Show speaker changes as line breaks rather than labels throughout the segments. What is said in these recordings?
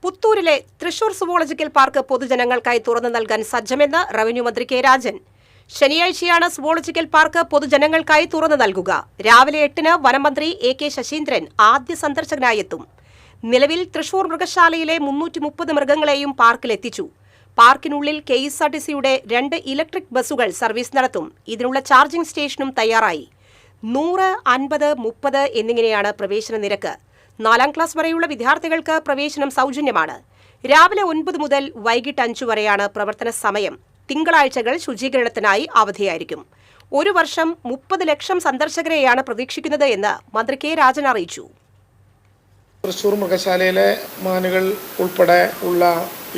പുത്തൂരിലെ Thrissur zoological park പൊതുജനങ്ങൾക്കായി തുറന്നു നൽകാൻ സജ്ജമെന്ന് revenue മന്ത്രി കെ രാജൻ. ശനിയാഴ്ചയാണ് സുവോളജിക്കൽ പാർക്ക് പൊതുജനങ്ങൾക്കായി തുറന്നു നൽകുക. രാവിലെ 8-ന് വനമന്ത്രി എ.കെ. ശശീന്ദ്രൻ ആദ്യ സന്ദർശകനായി എത്തും. നിലവിൽ തൃശൂർ മൃഗശാലയിലെ 330 മൃഗങ്ങളെയും പാർക്കിലെത്തിച്ചു. പാർക്കിനുള്ളിൽ KSRTCയുടെ 2 ഇലക്ട്രിക് ബസ്സുകൾ സർവീസ് നടത്തും. ഇതിനുള്ള ചാർജിംഗ് സ്റ്റേഷനും തയ്യാറായി. 100, 50, 30 എന്നിങ്ങനെയാണ് പ്രവേശന നിരക്ക്. 4ാം ക്ലാസ് വരെയുള്ള വിദ്യാർത്ഥികൾക്ക് പ്രവേശനം സൗജന്യമാണ്. രാവിലെ 9 മുതൽ വൈകിട്ട് 5 വരെയാണ് പ്രവർത്തന സമയം. തിങ്കളാഴ്ചകൾ ശുചീകരണത്തിനായി അവധിയായിരിക്കും. ഒരു വർഷം 30 ലക്ഷം സന്ദർശകരെയാണ് പ്രതീക്ഷിക്കുന്നത് എന്ന് മന്ത്രി കെ രാജൻ അറിയിച്ചു.
തൃശൂർ മൃഗശാലയിലെ മാനുകൾ ഉൾപ്പെടെ ഉള്ള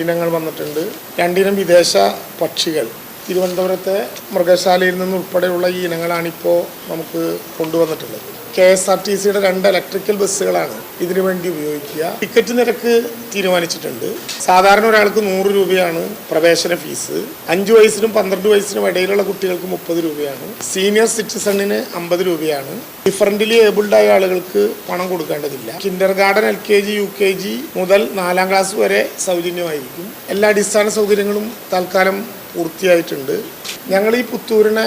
ഇനങ്ങൾ വന്നിട്ടുണ്ട്. 2 ഇനം വിദേശ പക്ഷികൾ തിരുവനന്തപുരത്തെ മൃഗശാലയിൽ നിന്നുൾപ്പെടെയുള്ള ഈ ഇനങ്ങളാണിപ്പോൾ നമുക്ക് കൊണ്ടുവന്നിട്ടുള്ളത്. KSRTCയുടെ 2 ഇലക്ട്രിക്കൽ ബസ്സുകളാണ് ഇതിനു വേണ്ടി ഉപയോഗിക്കുക. ടിക്കറ്റ് നിരക്ക് തീരുമാനിച്ചിട്ടുണ്ട്. സാധാരണ ഒരാൾക്ക് 100 രൂപയാണ് പ്രവേശന ഫീസ്. 5 വയസ്സിനും 12 വയസ്സിനും ഇടയിലുള്ള കുട്ടികൾക്ക് 30 രൂപയാണ്. സീനിയർ സിറ്റിസണിന് 50 രൂപയാണ്. ഡിഫറൻ്റ്ലി ഏബിൾഡ് ആയ ആളുകൾക്ക് പണം കൊടുക്കേണ്ടതില്ല. കിൻഡർ ഗാർഡൻ, LKG, UKG മുതൽ 4ാം ക്ലാസ് വരെ സൗജന്യമായിരിക്കും. എല്ലാ അടിസ്ഥാന സൗകര്യങ്ങളും തൽക്കാലം പൂർത്തിയായിട്ടുണ്ട്. ഞങ്ങൾ ഈ പുത്തൂരിനെ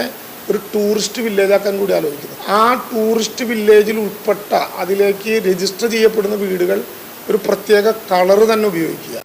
ഒരു ടൂറിസ്റ്റ് വില്ലേജാക്കാൻ കൂടി ആലോചിക്കുന്നു. ആ ടൂറിസ്റ്റ് വില്ലേജിൽ ഉൾപ്പെട്ട അതിലേക്ക് രജിസ്റ്റർ ചെയ്യപ്പെടുന്ന വീടുകൾ ഒരു പ്രത്യേക കളറ് തന്നെ ഉപയോഗിക്കുക.